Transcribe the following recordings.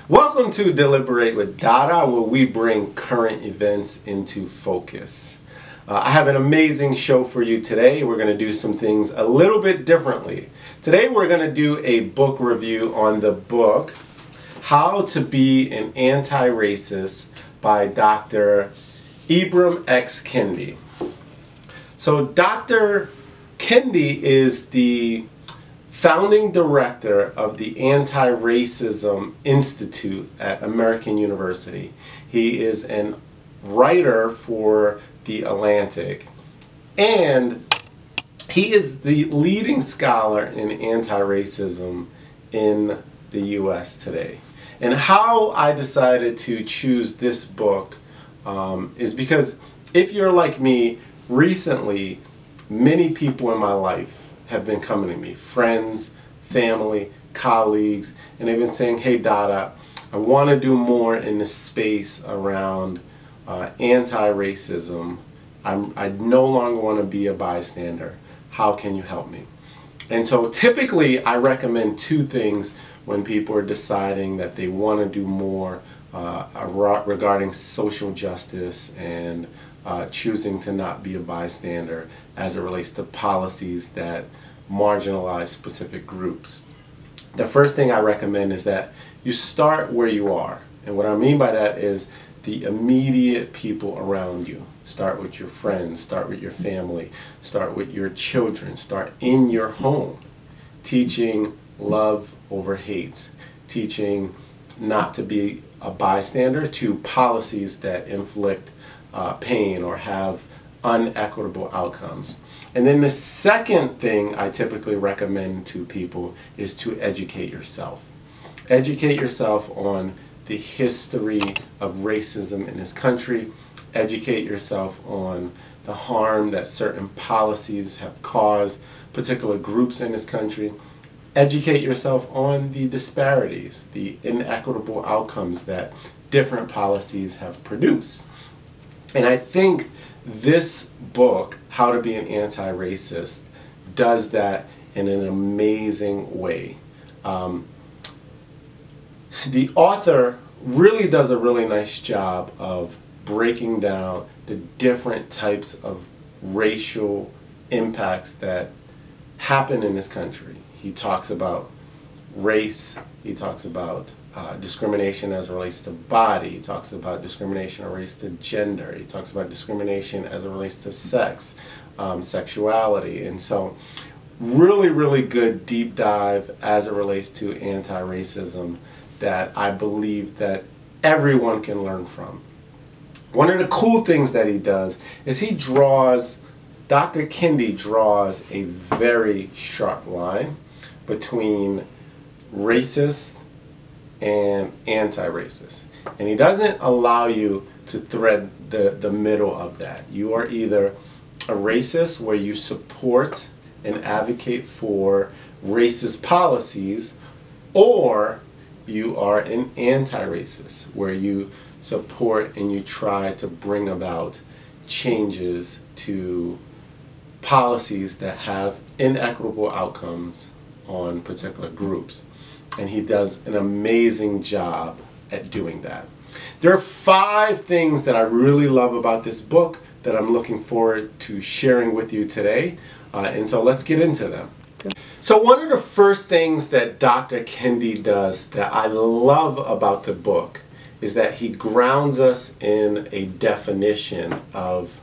Welcome to Deliberate with Dada, where we bring current events into focus. I have an amazing show for you today. We're going to do some things a little bit differently. Today we're going to do a book review on the book How to Be an Anti-Racist by Dr. Ibram X. Kendi. So Dr. Kendi is the founding director of the Anti-Racism Institute at American University. He is a writer for The Atlantic, and he is the leading scholar in anti-racism in the U.S. today. And how I decided to choose this book is because if you're like me, recently many people in my life have been coming to me, friends, family, colleagues, and they've been saying, hey Dada, I want to do more in this space around anti-racism. I no longer want to be a bystander. How can you help me? And so typically I recommend two things when people are deciding that they want to do more regarding social justice and choosing to not be a bystander as it relates to policies that marginalize specific groups. The first thing I recommend is that you start where you are. And what I mean by that is the immediate people around you. Start with your friends, start with your family, start with your children, start in your home. Teaching love over hate, teaching not to be a bystander to policies that inflict pain or have unequitable outcomes. And then the second thing I typically recommend to people is to educate yourself. Educate yourself on the history of racism in this country. Educate yourself on the harm that certain policies have caused particular groups in this country. Educate yourself on the disparities, the inequitable outcomes that different policies have produced. And I think this book, How to Be an Anti-Racist, does that in an amazing way. The author really does a really nice job of breaking down the different types of racial impacts that happen in this country. He talks about race, he talks about discrimination as it relates to body, he talks about discrimination as it relates to gender, he talks about discrimination as it relates to sex, sexuality, and so really good deep dive as it relates to anti-racism that I believe that everyone can learn from. One of the cool things that he does is Dr. Kendi draws a very sharp line between racist and anti-racist. And he doesn't allow you to thread the middle of that. You are either a racist where you support and advocate for racist policies, or you are an anti-racist where you support and you try to bring about changes to policies that have inequitable outcomes on particular groups. And he does an amazing job at doing that. There are 5 things that I really love about this book that I'm looking forward to sharing with you today. And so let's get into them. So one of the first things that Dr. Kendi does that I love about the book is that he grounds us in a definition of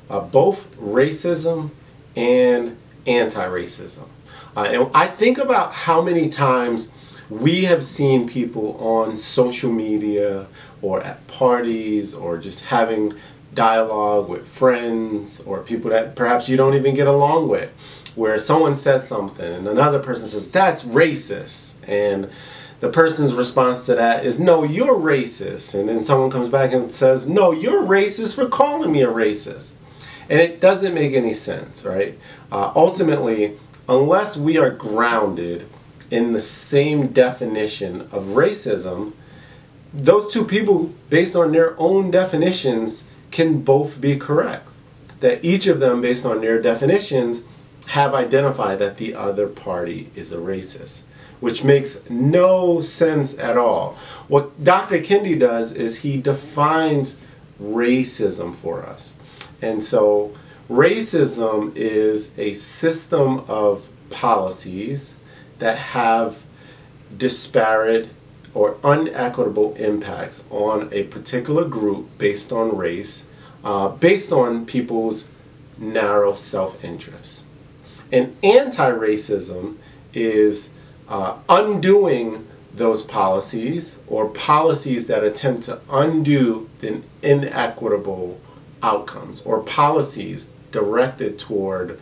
both racism and anti-racism. And I think about how many times we have seen people on social media or at parties or just having dialogue with friends or people that perhaps you don't even get along with, where someone says something and another person says, that's racist. And the person's response to that is, no, you're racist. And then someone comes back and says, no, you're racist for calling me a racist. And it doesn't make any sense, right? Ultimately, unless we are grounded in the same definition of racism, those two people, based on their own definitions, can both be correct. That each of them, based on their definitions, have identified that the other party is a racist. which makes no sense at all. What Dr. Kendi does is he defines racism for us. And so racism is a system of policies that have disparate or unequitable impacts on a particular group based on race, based on people's narrow self-interest. And anti-racism is undoing those policies, or policies that attempt to undo the inequitable outcomes, or policies directed toward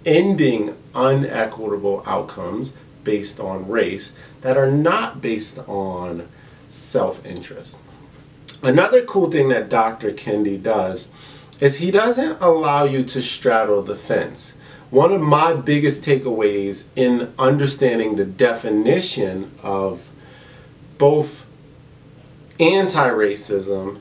ending unequitable outcomes based on race that are not based on self-interest. Another cool thing that Dr. Kendi does is he doesn't allow you to straddle the fence. One of my biggest takeaways in understanding the definition of both anti-racism,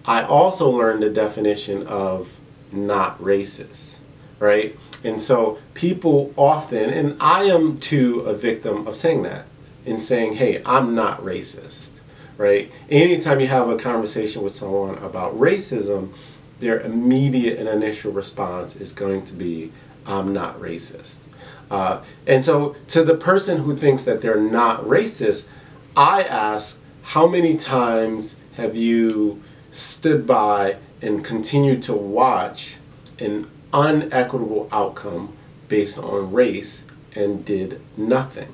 I also learned the definition of not racist, right? And so people often, and I am too a victim of saying that, in saying, hey, I'm not racist, right? Anytime you have a conversation with someone about racism, their immediate and initial response is going to be, I'm not racist. And so to the person who thinks that they're not racist, I ask, how many times have you stood by and continued to watch an unequitable outcome based on race and did nothing?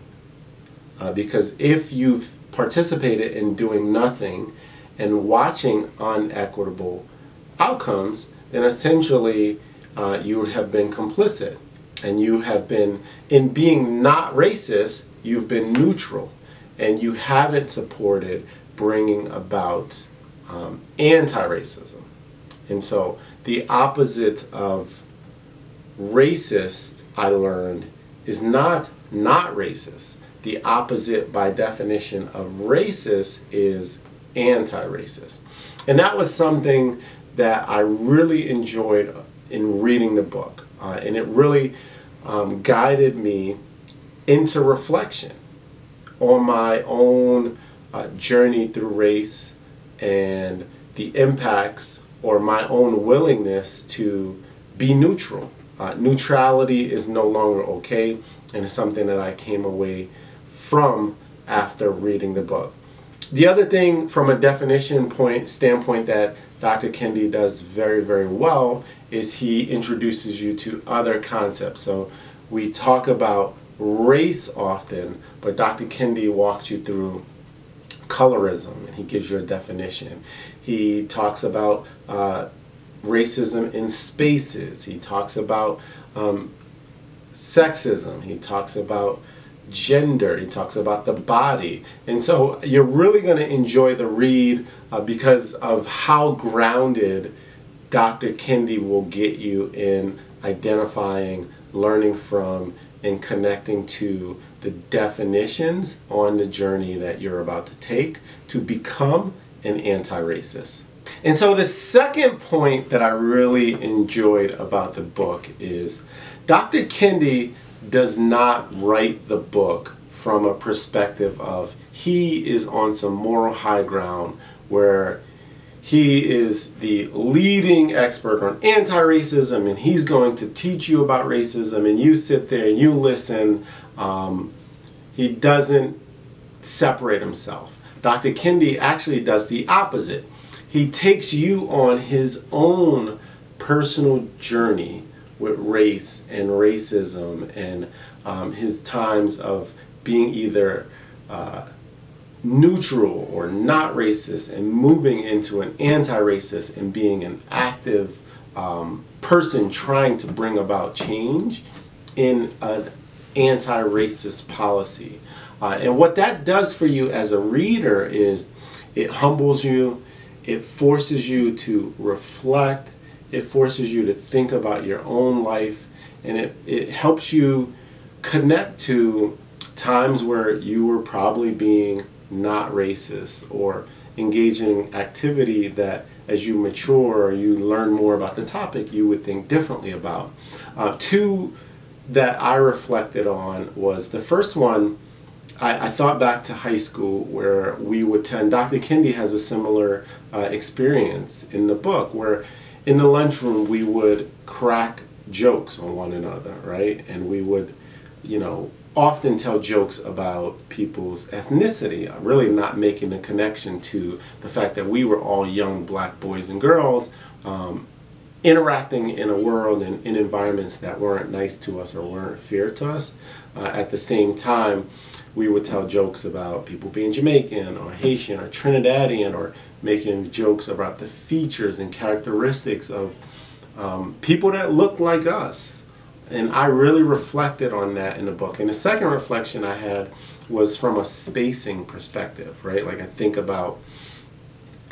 Because if you've participated in doing nothing and watching unequitable outcomes, then essentially you have been complicit, and you have been, in being not racist, you've been neutral, and you haven't supported bringing about anti-racism. And so the opposite of racist, I learned, is not racist. The opposite, by definition, of racist is anti-racist. And that was something that I really enjoyed in reading the book. And it really guided me into reflection on my own journey through race and the impacts, or my own willingness to be neutral. Neutrality is no longer okay, and it's something that I came away from after reading the book. The other thing from a definition standpoint that Dr. Kendi does very, very well is he introduces you to other concepts. So we talk about race often, but Dr. Kendi walks you through colorism, and he gives you a definition. He talks about racism in spaces. He talks about sexism. He talks about gender. He talks about the body. And so you're really going to enjoy the read because of how grounded Dr. Kendi will get you in identifying, learning from, and connecting to the definitions on the journey that you're about to take to become an anti-racist. And so the second point that I really enjoyed about the book is Dr. Kendi does not write the book from a perspective of he is on some moral high ground where he is the leading expert on anti-racism and he's going to teach you about racism, and you sit there and you listen. He doesn't separate himself. Dr. Kendi actually does the opposite. He takes you on his own personal journey with race and racism and his times of being either neutral or not racist and moving into an anti-racist and being an active person trying to bring about change in an anti-racist policy. And what that does for you as a reader is it humbles you, it forces you to reflect, it forces you to think about your own life, and it helps you connect to times where you were probably being not racist or engaging in activity that as you mature or you learn more about the topic you would think differently about. Two that I reflected on was, the first one I thought back to high school where we would tend, Dr. Kendi has a similar experience in the book where in the lunchroom we would crack jokes on one another, right? And we would, often tell jokes about people's ethnicity, really not making a connection to the fact that we were all young black boys and girls interacting in a world and in environments that weren't nice to us or weren't fair to us. At the same time, we would tell jokes about people being Jamaican or Haitian or Trinidadian, or making jokes about the features and characteristics of people that look like us. And I really reflected on that in the book. And the second reflection I had was from a spacing perspective, right? Like I think about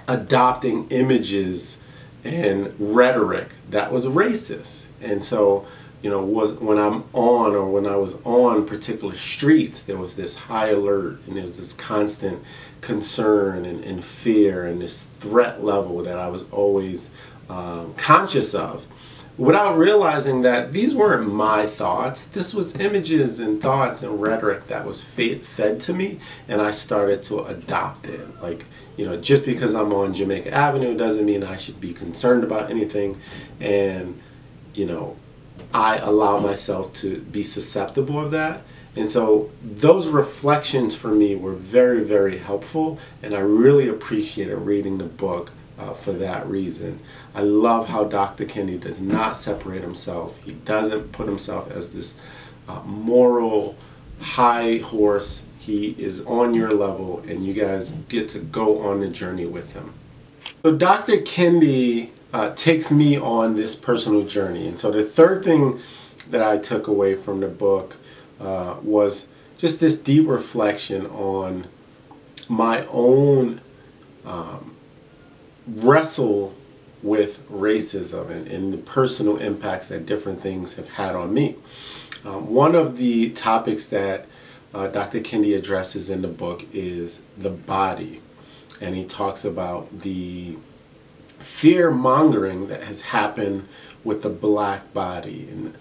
adopting images and rhetoric that was racist. And so, when I'm on, or when I was on particular streets, there was this high alert and there was this constant concern and fear and this threat level that I was always conscious of, without realizing that these weren't my thoughts. This was images and thoughts and rhetoric that was fed to me, and I started to adopt it. Like, just because I'm on Jamaica Avenue doesn't mean I should be concerned about anything. And, I allow myself to be susceptible of that. And so those reflections for me were very, very helpful, and I really appreciated reading the book for that reason. I love how Dr. Kendi does not separate himself. He doesn't put himself as this moral high horse. He is on your level, and you guys get to go on the journey with him. So Dr. Kendi takes me on this personal journey. And so the third thing that I took away from the book was just this deep reflection on my own wrestle with racism and the personal impacts that different things have had on me. One of the topics that Dr. Kendi addresses in the book is the body. And he talks about the fear-mongering that has happened with the black body and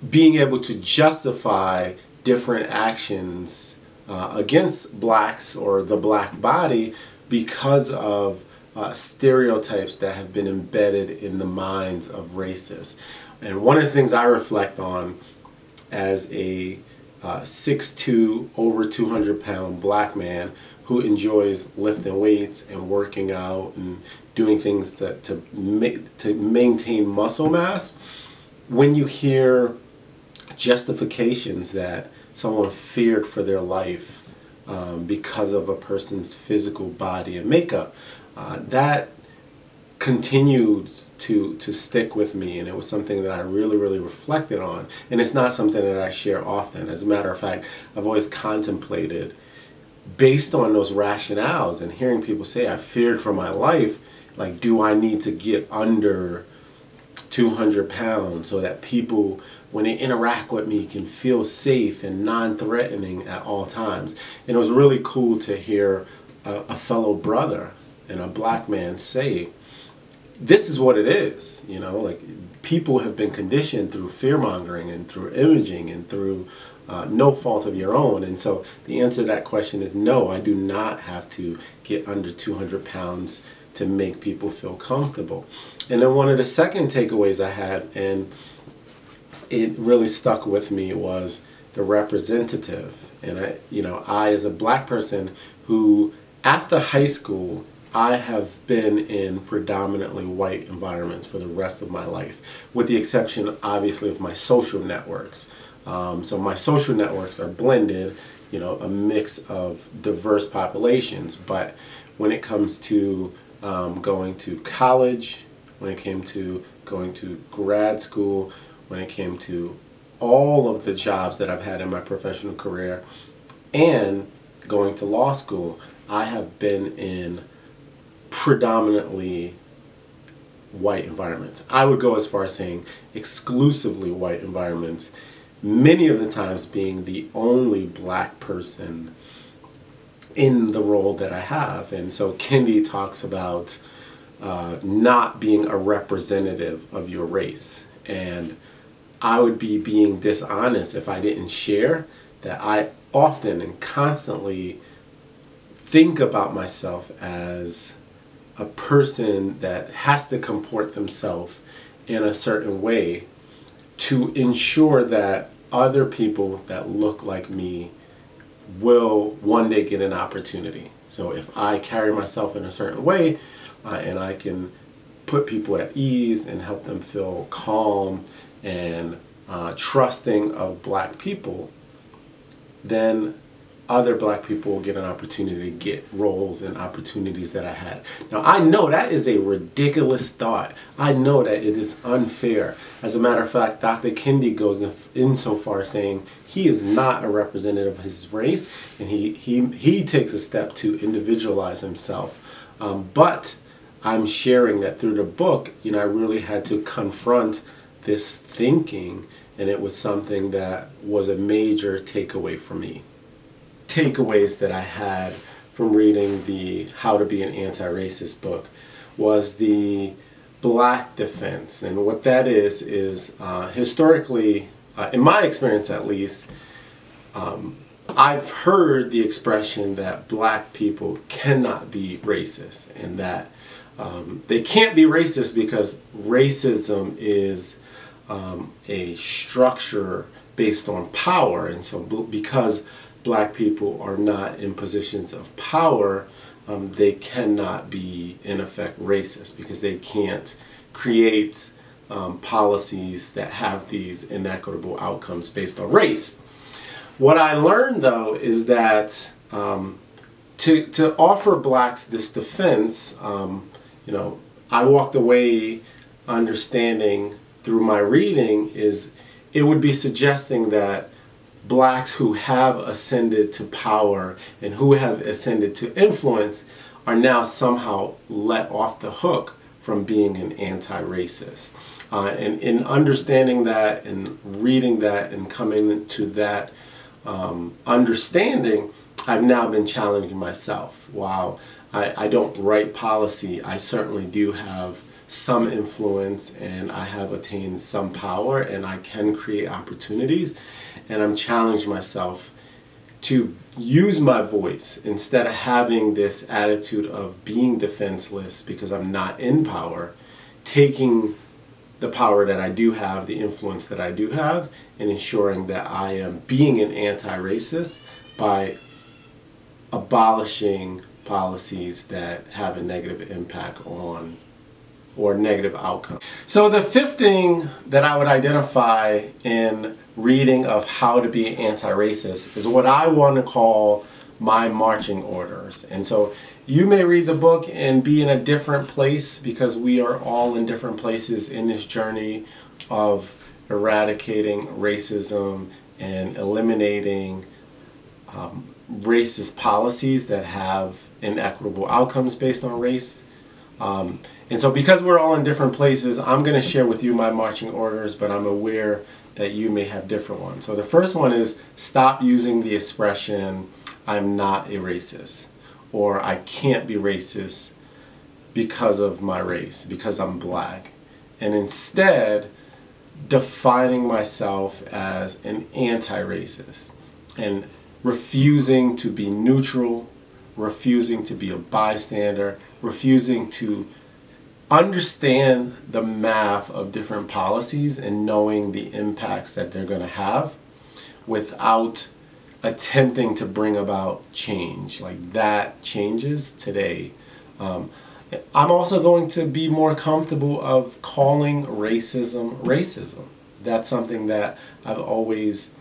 being able to justify different actions against blacks or the black body because of stereotypes that have been embedded in the minds of racists. And one of the things I reflect on as a 6'2", over 200-pound black man who enjoys lifting weights and working out and doing things to maintain muscle mass, when you hear justifications that someone feared for their life because of a person's physical body and makeup, that continues to stick with me, and it was something that I really, really reflected on. And it's not something that I share often. As a matter of fact, I've always contemplated, based on those rationales and hearing people say I feared for my life, like, do I need to get under 200 pounds so that people, when they interact with me, can feel safe and non-threatening at all times? And it was really cool to hear a fellow brother and a black man say, this is what it is, like, people have been conditioned through fear-mongering and through imaging and through no fault of your own. And so the answer to that question is no, I do not have to get under 200 pounds to make people feel comfortable. And then one of the second takeaways I had, and it really stuck with me, was the representative. And I as a black person who, after high school, I have been in predominantly white environments for the rest of my life, with the exception, obviously, of my social networks. So my social networks are blended, a mix of diverse populations. But when it comes to going to college, when it came to going to grad school, when it came to all of the jobs that I've had in my professional career, and going to law school, I have been in predominantly white environments. I would go as far as saying exclusively white environments, many of the times being the only black person in the role that I have. And so Kendi talks about not being a representative of your race. And I would be being dishonest if I didn't share that I often and constantly think about myself as a person that has to comport themselves in a certain way to ensure that other people that look like me will one day get an opportunity. So if I carry myself in a certain way and I can put people at ease and help them feel calm and trusting of black people, then other black people will get an opportunity to get roles and opportunities that I had. Now, I know that is a ridiculous thought. I know that it is unfair. As a matter of fact, Dr. Kendi goes in so far saying he is not a representative of his race, and he takes a step to individualize himself. But I'm sharing that through the book, I really had to confront this thinking, and it was something that was a major takeaway for me. Takeaways that I had from reading the How to Be an Anti-Racist book was the black defense. And what that is historically, in my experience at least, I've heard the expression that black people cannot be racist, and that they can't be racist because racism is a structure based on power. And so because black people are not in positions of power, they cannot be in effect racist because they can't create policies that have these inequitable outcomes based on race. What I learned though is that to offer blacks this defense, I walked away understanding through my reading is it would be suggesting that blacks who have ascended to power and who have ascended to influence are now somehow let off the hook from being an anti-racist. And in understanding that and reading that and coming to that understanding, I've now been challenging myself. While I don't write policy, I certainly do have some influence and I have attained some power and I can create opportunities. And I'm challenging myself to use my voice instead of having this attitude of being defenseless because I'm not in power, taking the power that I do have, the influence that I do have, and ensuring that I am being an anti-racist by abolishing policies that have a negative impact on or negative outcome. So the fifth thing that I would identify in reading of How to Be Anti-Racist is what I want to call my marching orders. And so you may read the book and be in a different place because we are all in different places in this journey of eradicating racism and eliminating racist policies that have inequitable outcomes based on race. And so because we're all in different places, I'm going to share with you my marching orders, but I'm aware that you may have different ones. So the first one is stop using the expression, I'm not a racist, or I can't be racist because of my race, because I'm black. And instead, defining myself as an anti-racist and refusing to be neutral, refusing to be a bystander, refusing to understand the math of different policies and knowing the impacts that they're going to have without attempting to bring about change. Like that changes today. I'm also going to be more comfortable of calling racism racism. That's something that I've always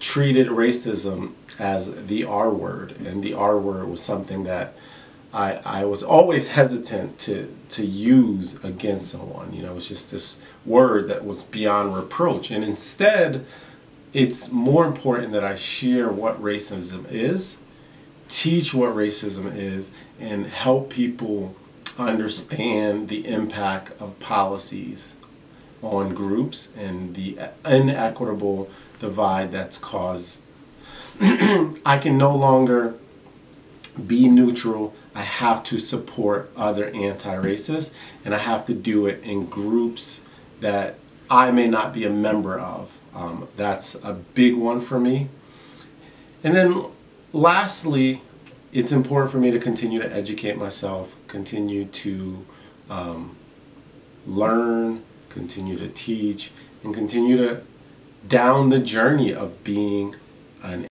treated racism as the R word, and the R word was something that I was always hesitant to use against someone. It was just this word that was beyond reproach. And instead, it's more important that I share what racism is, teach what racism is, and help people understand the impact of policies on groups and the inequitable divide that's caused. I can no longer be neutral. I have to support other anti-racists, and I have to do it in groups that I may not be a member of. That's a big one for me. And then lastly, it's important for me to continue to educate myself, continue to learn, continue to teach, and continue to down the journey of being an